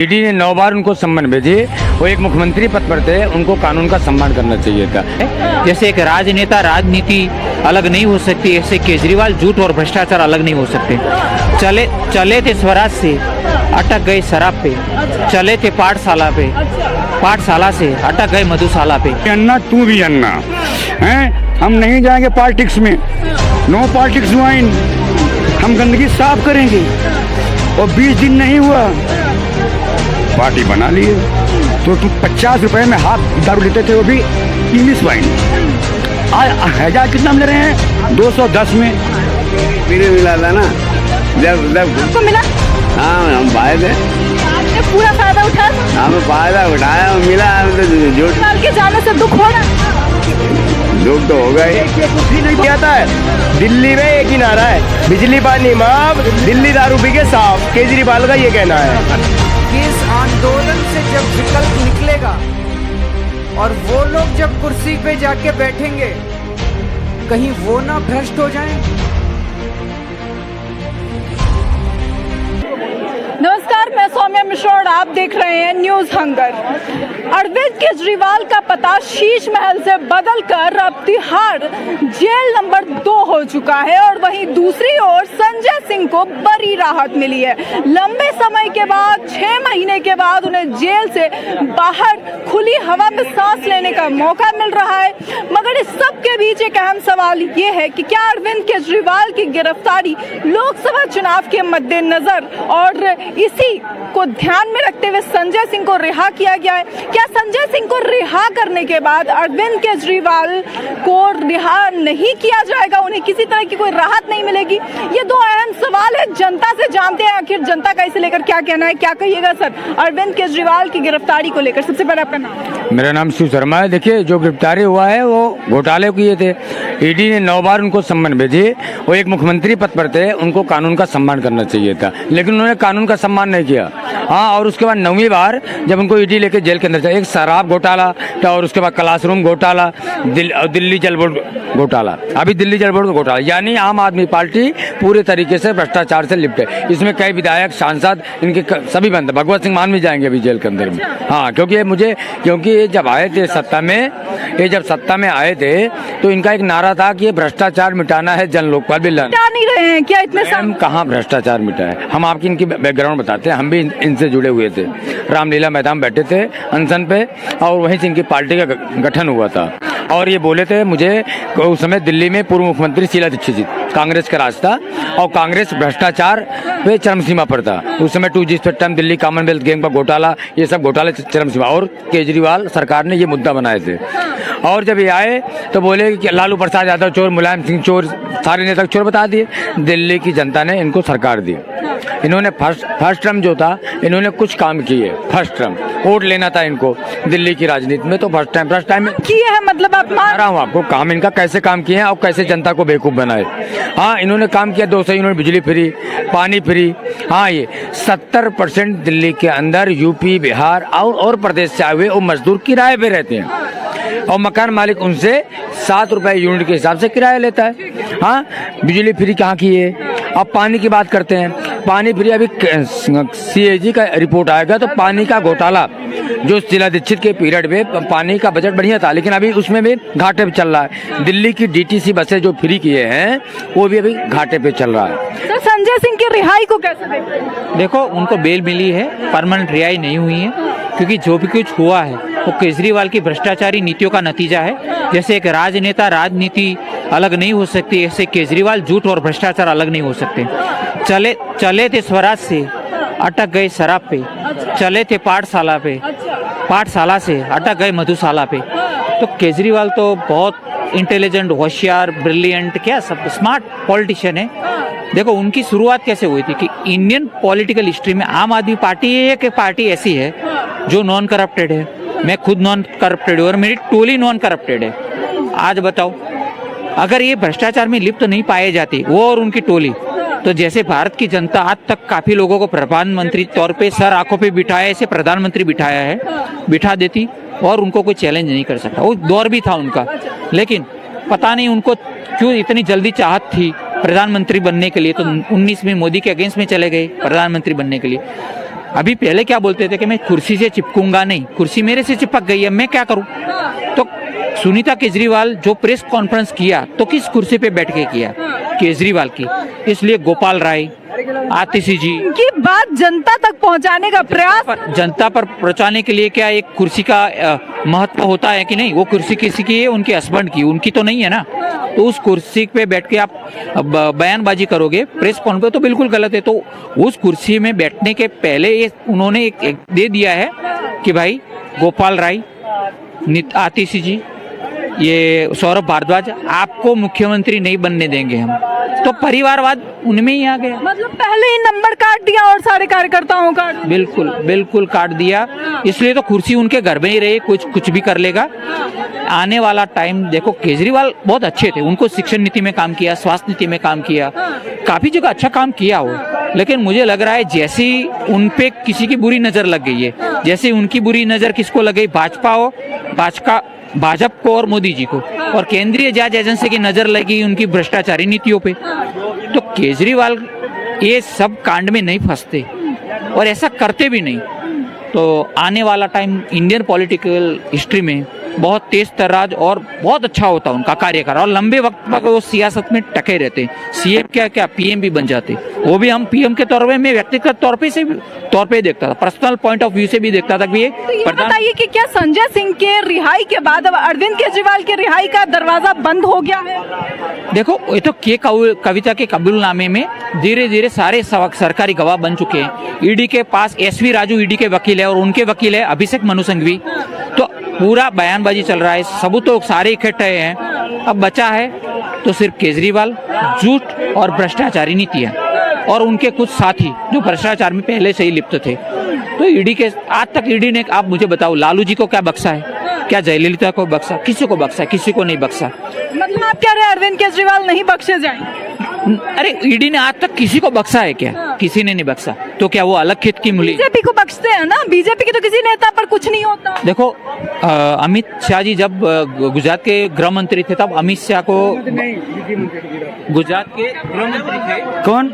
ED ने 9 बार उनको सम्मान भेजे। वो एक मुख्यमंत्री पद पर थे, उनको कानून का सम्मान करना चाहिए था। जैसे एक राजनेता राजनीति अलग नहीं हो सकती, ऐसे केजरीवाल झूठ और भ्रष्टाचार अलग नहीं हो सकते। चले थे स्वराज से, अटक गए शराब पे। चले थे पाठशाला पे, पाठशाला से अटक गए मधुशाला पे। अन्ना तू भी अन्ना हैं, हम नहीं जाएंगे पॉलिटिक्स में। नो पॉलिटिक्स वाइन, हम गंदगी साफ करेंगे। और 20 दिन नहीं हुआ पार्टी बना लिए। तो तुम 50 रुपए में हाफ दारू लेते थे, वो भी इंग्लिश वाइन। आज हजार कितना ले रहे हैं? 210 में मेरे मिला था ना, जब आपको मिला? हाँ हम पाए थे। आपने पूरा फायदा उठाया? हमें फायदा उठाया, मिला। हम तो झूठ साल के जाने से दुख हो रहा है। झूठ तो होगा ही। कुछ नहीं किया था। दिल्ली में एक ही नारा है, बिजली पानी माफ, दिल्ली दारू पी के साफ। केजरीवाल का ये कहना है। इस आंदोलन से जब विकल्प निकलेगा और वो लोग जब कुर्सी पे जाके बैठेंगे, कहीं वो ना भ्रष्ट हो जाएं। नमस्कार, मैं सौम्या मिश्रा और आप देख रहे हैं न्यूज हंगर। अरविंद केजरीवाल का पता शीश महल से बदलकर अब तिहाड़ जेल नंबर 2 हो चुका है और वहीं दूसरी ओर संजय सिंह को बड़ी राहत मिली है। लंबे समय के बाद 6 महीने के बाद उन्हें जेल से बाहर खुली हवा में सांस लेने का मौका मिल रहा है। मगर इस सब के बीच एक अहम सवाल ये है कि क्या अरविंद केजरीवाल की गिरफ्तारी लोकसभा चुनाव के मद्देनजर और इसी को ध्यान में रखते हुए संजय सिंह को रिहा किया गया है? क्या संजय सिंह को रिहा करने के बाद अरविंद केजरीवाल को रिहा नहीं किया जाएगा, उन्हें किसी तरह की कोई राहत नहीं मिलेगी? ये दो अहम सवाल है। जनता से जानते हैं आखिर जनता का इसे लेकर क्या कहना है। क्या कहिएगा सर अरविंद केजरीवाल की गिरफ्तारी को लेकर? सबसे पहले आपका नाम। मेरा नाम शिव शर्मा है। देखिए, जो गिरफ्तारी हुआ है वो घोटाले किए थे। ईडी ने 9 बार उनको सम्मान भेजे। वो एक मुख्यमंत्री पद पर थे, उनको कानून का सम्मान करना चाहिए था, लेकिन उन्होंने कानून का सम्मान नहीं किया। हाँ, और उसके बाद 9वीं बार जब उनको ईडी लेके जेल के अंदर जाए, एक शराब घोटाला और उसके बाद क्लासरूम घोटाला, दिल्ली जल बोर्ड घोटाला, अभी दिल्ली जल बोर्ड घोटाला। यानी आम आदमी पार्टी पूरे तरीके से भ्रष्टाचार से लिप्त है। इसमें कई विधायक, सांसद, इनके सभी बंद। भगवत सिंह मान भी जाएंगे अभी जेल के अंदर में। हाँ, क्योंकि ये जब आए थे सत्ता में, ये जब सत्ता में आए थे तो इनका एक नारा था कि ये भ्रष्टाचार मिटाना है, जन लोकपाल बिल लाना। मिटा नहीं रहे हैं क्या इतने साल? हम कहाँ भ्रष्टाचार मिटा है? हम आपकी इनकी बैकग्राउंड बताते हैं। हम भी इनसे जुड़े हुए थे, रामलीला मैदान में बैठे थे अनशन पे, और वहीं से इनकी पार्टी का गठन हुआ था। और ये बोले थे मुझे, उस समय दिल्ली में पूर्व मुख्यमंत्री शीला दीक्षित जी, कांग्रेस का राज था और कांग्रेस भ्रष्टाचार पे चरम सीमा पर था उस समय। 2G spectrum, Delhi Commonwealth game का घोटाला, ये सब घोटाले चरम सीमा, और केजरीवाल सरकार ने ये मुद्दा बनाए थे। और जब ये आए तो बोले कि लालू प्रसाद यादव चोर, मुलायम सिंह चोर, सारे नेता चोर बता दिए। दिल्ली की जनता ने इनको सरकार दी। इन्होंने फर्स्ट टर्म जो था, इन्होंने कुछ काम किए। फर्स्ट टर्म वोट लेना था इनको दिल्ली की राजनीति में, तो फर्स्ट टाइम में किए हैं। मतलब आप मान रहा हूँ आपको काम इनका कैसे काम किए हैं और कैसे जनता को बेवकूफ बनाए। हाँ, इन्होंने काम किया। 200 इन्होंने बिजली फ्री, पानी फ्री। हाँ, ये 70% दिल्ली के अंदर यूपी, बिहार और प्रदेश से आए हुए वो मजदूर किराए पे रहते हैं और मकान मालिक उनसे 7 रुपए यूनिट के हिसाब से किराया लेता है। हाँ, बिजली फ्री कहाँ की है? अब पानी की बात करते हैं। पानी फ्री, अभी CAG का रिपोर्ट आएगा तो पानी का घोटाला, जो शीला दीक्षित के पीरियड में पानी का बजट बढ़िया था, लेकिन अभी उसमें भी घाटे पे चल रहा है। दिल्ली की DTC बसें जो फ्री किए हैं वो भी अभी घाटे पे चल रहा है। सर संजय सिंह की रिहाई को कैसे देखते हैं? देखो, उनको बेल मिली है, परमानेंट रिहाई नहीं हुई है, क्योंकि जो भी कुछ हुआ है वो केजरीवाल की भ्रष्टाचारी नीतियों का नतीजा है। जैसे एक राजनेता राजनीति अलग नहीं हो सकती, ऐसे केजरीवाल झूठ और भ्रष्टाचार अलग नहीं हो सकते। चले थे स्वराज से, अटक गए शराब पे। चले थे पाठशाला पे, पाठशाला से अटक गए मधुशाला पे। तो केजरीवाल तो बहुत इंटेलिजेंट, होशियार, ब्रिलियंट, क्या सब स्मार्ट पॉलिटिशियन है। देखो, उनकी शुरुआत कैसे हुई थी कि इंडियन पॉलिटिकल हिस्ट्री में आम आदमी पार्टी एक पार्टी ऐसी है जो नॉन करप्टेड है। मैं खुद नॉन करप्टेड हूँ और मेरी टोली नॉन करप्टेड है। आज बताओ, अगर ये भ्रष्टाचार में लिप्त नहीं पाए जाते वो और उनकी टोली, तो जैसे भारत की जनता आज तक काफी लोगों को प्रधानमंत्री तौर पे सर आंखों पे बिठाया, ऐसे प्रधानमंत्री बिठाया है, बिठा देती और उनको कोई चैलेंज नहीं कर सकता। वो दौर भी था उनका, लेकिन पता नहीं उनको क्यों इतनी जल्दी चाहत थी प्रधानमंत्री बनने के लिए, तो 19 में मोदी के अगेंस्ट में चले गए प्रधानमंत्री बनने के लिए। अभी पहले क्या बोलते थे कि मैं कुर्सी से चिपकूंगा नहीं, कुर्सी मेरे से चिपक गई है, मैं क्या करूं। तो सुनीता केजरीवाल जो प्रेस कॉन्फ्रेंस किया तो किस कुर्सी पे बैठ के किया, केजरीवाल की। इसलिए गोपाल राय, आतिशी जी की बात जनता तक पहुंचाने का प्रयास, जनता पर पहुंचाने के लिए क्या एक कुर्सी का महत्व होता है कि नहीं। वो कुर्सी किसी की है, उनके हस्बैंड की, उनकी तो नहीं है ना। तो उस कुर्सी पे बैठ के आप बयानबाजी करोगे प्रेस कॉन्फ्रेंस, तो बिल्कुल गलत है। तो उस कुर्सी में बैठने के पहले ये उन्होंने एक दे दिया है कि भाई गोपाल राय, आतिशी जी, ये सौरभ भारद्वाज, आपको मुख्यमंत्री नहीं बनने देंगे हम। तो परिवारवाद उनमें ही आ गया। मतलब पहले ही नंबर काट दिया और सारे कार्यकर्ताओं का। बिल्कुल बिल्कुल काट दिया। इसलिए तो कुर्सी उनके घर में ही रही, कुछ भी कर लेगा। आने वाला टाइम देखो, केजरीवाल बहुत अच्छे थे, उनको शिक्षण नीति में काम किया, स्वास्थ्य नीति में काम किया, काफी जगह अच्छा काम किया हो। लेकिन मुझे लग रहा है जैसी उनपे किसी की बुरी नजर लग गई है, जैसे उनकी बुरी नजर किसको लग गई, भाजपा को और मोदी जी को, और केंद्रीय जांच एजेंसी की नजर लगी उनकी भ्रष्टाचारी नीतियों पे। तो केजरीवाल ये सब कांड में नहीं फंसते और ऐसा करते भी नहीं। तो आने वाला टाइम इंडियन पॉलिटिकल हिस्ट्री में बहुत तेज तर्राज और बहुत अच्छा होता उनका कार्यकाल, और लंबे वक्त तक वो सियासत में टके रहते। सीएम क्या पीएम भी बन जाते। वो भी हम पीएम के तौर में व्यक्तिगत तौर पे देखता था, पर्सनल पॉइंट ऑफ व्यू से भी देखता था कि ये बताइए कि क्या संजय सिंह के रिहाई के बाद अब अरविंद केजरीवाल के रिहाई का दरवाजा बंद हो गया है? देखो, ये तो कविता के कबूलनामे में धीरे धीरे सारे सरकारी गवाह बन चुके हैं। ईडी के पास एसवी राजू ईडी के वकील है और उनके वकील है अभिषेक मनु सिंघवी। तो पूरा बयानबाजी चल रहा है, सबूत तो सारे इकट्ठे हैं। अब बचा है तो सिर्फ केजरीवाल, झूठ और भ्रष्टाचारी नीतियां और उनके कुछ साथी जो भ्रष्टाचार में पहले से ही लिप्त थे। तो ईडी के आज तक ईडी ने, आप मुझे बताओ, लालू जी को क्या बख्शा है, क्या जयललिता को बख्शा, किसी को बख्शा, किसी को नहीं बख्शा। मतलब आप कह रहे हैं अरविंद केजरीवाल नहीं बख्शे जाएंगे? अरे ईडी ने आज तक किसी को बख्शा है क्या? किसी ने नहीं बख्शा। तो क्या वो अलग खेत की मूली? बीजेपी को बख्शते हैं ना, बीजेपी के तो किसी नेता पर कुछ नहीं होता। देखो, अमित शाह जी जब गुजरात के गृह मंत्री थे तब अमित शाह को, गुजरात के गृह मंत्री थे, कौन?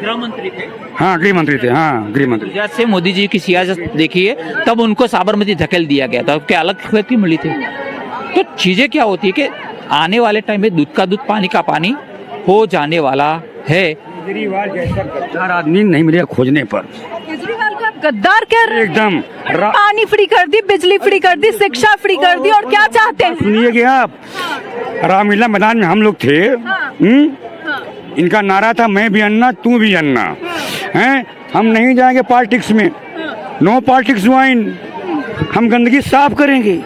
गृह मंत्री थे, हाँ गृह मंत्री थे, हाँ गृह मंत्री। गुजरात से मोदी जी की सियासत देखी है, तब उनको साबरमती धकेल दिया गया था, क्या अलग खेत की मिली थी। तो चीजें क्या होती है कि आने वाले टाइम में दूध का दूध पानी का पानी हो जाने वाला है। केजरीवाल जैसा गद्दार आदमी नहीं मिलेगा खोजने पर। केजरीवाल को आप गद्दार कह रहे हैं? एकदम। पानी फ्री कर दी, बिजली फ्री कर दी, शिक्षा फ्री कर दी, और क्या चाहते हैं? सुनिए आप, रामलीला मैदान में हम लोग थे, इनका नारा था मैं भी अन्ना तू भी अन्ना, हैं? हम नहीं जाएंगे पॉलिटिक्स में, नो पॉलिटिक्स ज्वाइन, हम गंदगी साफ करेंगे।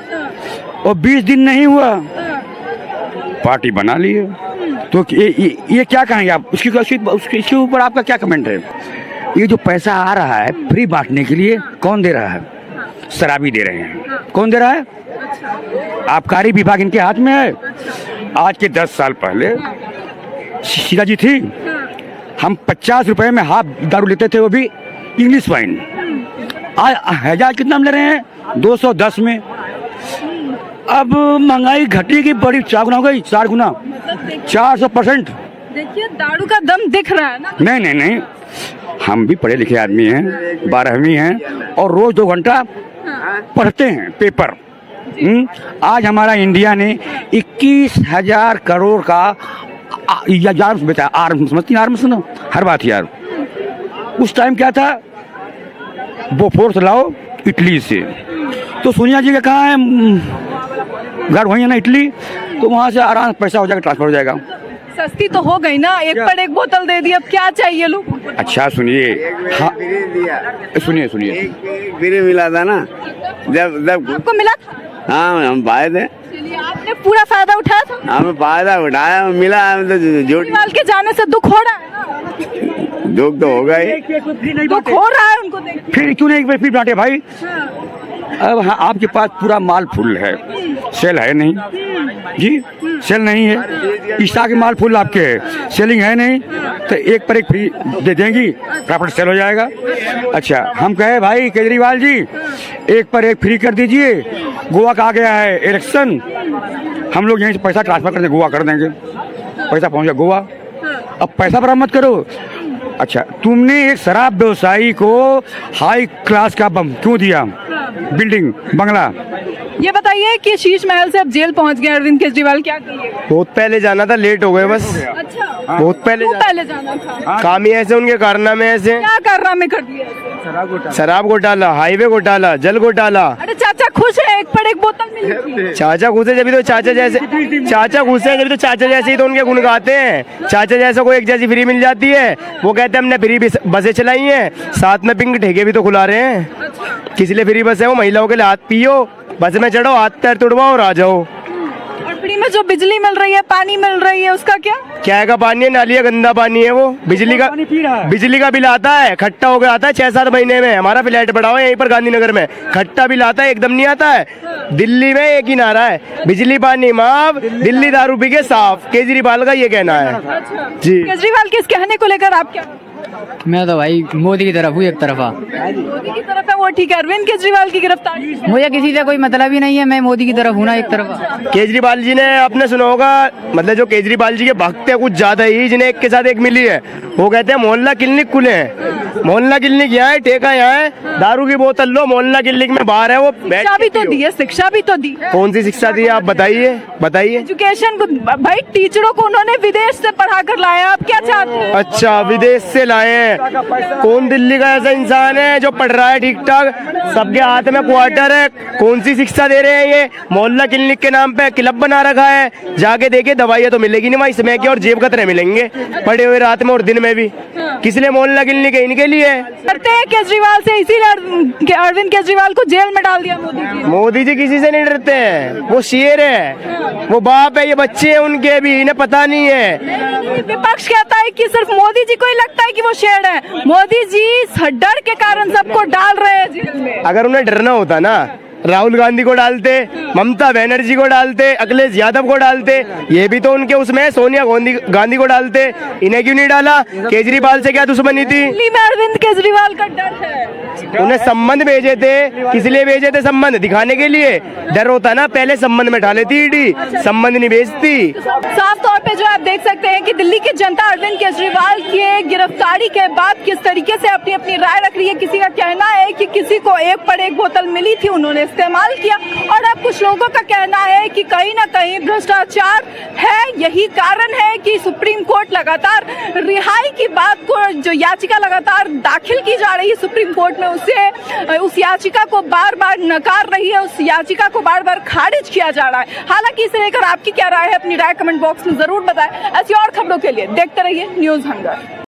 और 20 दिन नहीं हुआ, पार्टी बना ली है। तो ये क्या कहेंगे आप? इसके ऊपर आपका क्या कमेंट है? ये जो पैसा आ रहा है फ्री बांटने के लिए, कौन दे रहा है? शराबी दे रहे हैं। कौन दे रहा है? आबकारी विभाग इनके हाथ में है। आज के 10 साल पहले शीला जी थी, हम 50 रुपए में हाफ दारू लेते थे, वो भी इंग्लिश वाइन। आज हजार कितना हम ले रहे हैं? 210 में। अब महंगाई घटेगी, बड़ी 4 गुना हो गई, 4 गुना, 400%। देखिए दारू का दम दिख रहा है ना। नहीं, हम भी पढ़े लिखे आदमी हैं, 12वीं हैं, और रोज 2 घंटा पढ़ते हैं पेपर। आज हमारा इंडिया ने 21,000 करोड़ का आर्म्स बेचा। आर्म्स समझती, आर्म्स ना, हर बात यार। उस टाइम क्या था? बोफोर्स लाओ इटली से। तो सोनिया जी का कहाँ है घर? वही है ना, इटली। तो वहाँ से आराम पैसा हो जाएगा, ट्रांसफर हो जाएगा। सस्ती तो हो गई ना, एक पर एक बोतल दे दी, अब क्या चाहिए लोगों को? अच्छा सुनिए, हाँ सुनिए, एक फ्री मिला था ना, जब आपको मिला था? हाँ हम पाए थे। चलिए, आपने पूरा फायदा उठाया था? हमें फायदा उठाया, मिला, हम तो झूठ। केजरीवाल के जाने से दुख हो रहा है ना? दुख तो होगा ही, दुख हो रहा है उनको देख। फिर क्यों नहीं फिर बांटे भाई? अब हाँ, आपके पास पूरा माल फुल है, सेल है नहीं जी, सेल नहीं है। ईसा के माल फुल आपके है, सेलिंग है नहीं, तो एक पर एक फ्री दे देंगी, प्रॉपर्टी सेल हो जाएगा। अच्छा, हम कहे भाई केजरीवाल जी एक पर एक फ्री कर दीजिए। गोवा का आ गया है इलेक्शन, हम लोग यहीं से पैसा ट्रांसफर कर देंगे, गोवा कर देंगे, पैसा पहुंच गया गोवा। अब पैसा बरामद करो, अच्छा, तुमने एक शराब व्यवसायी को हाई क्लास का बम क्यों दिया, बिल्डिंग बंगला? ये बताइए कि शीश महल से अब जेल पहुंच गए अरविंद केजरीवाल, क्या कहिए? बहुत पहले जाना था, लेट हो गए बस। अच्छा, बहुत क्यों पहले जाना था? काम ही ऐसे, उनके कारनामे ऐसे। क्या कारनामे कर दिए? शराब घोटाला, हाईवे घोटाला, जल घोटाला। अरे चाचा खुश है, एक पर एक बोतल मिली थी। चाचा खुश है जब तो चाचा जैसे, चाचा खुश है जब तो चाचा जैसे ही तो उनके गुण गाते हैं। चाचा जैसा को एक जैसी फ्री मिल जाती है, वो कहते हैं हमने फ्री बसें चलाई हैं, साथ में पिंक ठेके भी तो खुला रहे हैं। किस लिए फ्री बस है? वो महिलाओं के लिए हाथ पियो, बस में चढ़ो, हाथ पैर तुड़वाओ और आ जाओ। और फ्री में जो बिजली मिल रही है, पानी मिल रही है, उसका क्या? क्या का पानी है? नाली का गंदा पानी है वो। बिजली का बिल आता है, खट्टा हो गया आता है 6-7 महीने में। हमारा फ्लैट पड़ा हुआ है यहीं पर गांधीनगर में, खट्टा बिल आता है, एकदम नहीं आता है। दिल्ली में एक ही नारा है, बिजली पानी माफ, दिल्ली दारू पी के साफ। केजरीवाल का ये कहना है जी। केजरीवाल के इस कहने को लेकर आप क्या? मैं तो भाई मोदी की तरफ हूँ, एक तरफा। मोदी की तरफ है वो ठीक है, अरविंद केजरीवाल की गिरफ्तारी मुझे किसी से कोई मतलब ही नहीं है, मैं मोदी की तरफ हूँ ना, एक तरफा। केजरीवाल जी ने, आपने सुना होगा, मतलब जो केजरीवाल जी के भक्त है कुछ ज्यादा ही, जिन्हें एक के साथ एक मिली है, वो कहते हैं मोहल्ला क्लिनिक खुले हैं। मोहल्ला क्लिनिक यहाँ है, ठेका यहाँ है, दारू की बोतल लो, मोहल्ला क्लिनिक में बाहर है वो। शिक्षा भी तो दी है, शिक्षा भी तो दी है। कौन सी शिक्षा दी है आप बताइए, बताइए। एजुकेशन को भाई, टीचरों को उन्होंने विदेश से पढ़ा कर लाया, आप क्या चाहते हैं? अच्छा, विदेश से लाए हैं। कौन दिल्ली का ऐसा इंसान है जो पढ़ रहा है ठीक ठाक? सबके हाथ में क्वार्टर है। कौन सी शिक्षा दे रहे हैं ये? मोहल्ला क्लिनिक के नाम पे क्लब बना रखा है, जाके देखिए दवाइयाँ तो मिलेगी नहीं वहाँ, इसमें क्या और जेब कतरे मिलेंगे पड़े हुए रात में और दिन में भी। किस लिए मोहल्ला क्लिनिक है? इनके लिए करते हैं केजरीवाल से, इसीलिए अरविंद केजरीवाल को जेल में डाल दिया मोदी जी। मोदी जी किसी से नहीं डरते हैं, वो शेर है, वो बाप है, ये बच्चे हैं उनके भी, इन्हें पता नहीं है। विपक्ष कहता है कि सिर्फ मोदी जी को ही लगता है कि वो शेर है। मोदी जी डर के कारण सबको डाल रहे हैं जेल में। अगर उन्हें डरना होता ना, राहुल गांधी को डालते, ममता बनर्जी को डालते, अखिलेश यादव को डालते, ये भी तो उनके उसमें, सोनिया गांधी को डालते। इन्हें क्यों नहीं डाला? केजरीवाल से क्या दुश्मनी थी? दिल्ली में अरविंद केजरीवाल का डर है। उन्हें संबंध भेजे थे, किस लिए भेजे थे? संबंध दिखाने के लिए। डर होता ना, पहले संबंध में डाले थी ईडी, संबंध नहीं भेजती। साफ तौर पे जो आप देख सकते हैं कि दिल्ली की जनता अरविंद केजरीवाल की गिरफ्तारी के बाद किस तरीके से अपनी अपनी राय रख रही है। किसी का कहना है कि किसी को एक पर एक बोतल मिली थी, उन्होंने इस्तेमाल किया, और अब कुछ लोगों का कहना है कि कहीं ना कहीं भ्रष्टाचार है। यही कारण है कि सुप्रीम कोर्ट लगातार रिहाई की बात को, जो याचिका लगातार दाखिल की जा रही है सुप्रीम कोर्ट में, उस याचिका को बार बार नकार रही है, उस याचिका को बार बार खारिज किया जा रहा है। हालांकि इसे लेकर आपकी क्या राय है, अपनी राय कमेंट बॉक्स में जरूर बताएं। ऐसी और खबरों के लिए देखते रहिए न्यूज़ हंगर।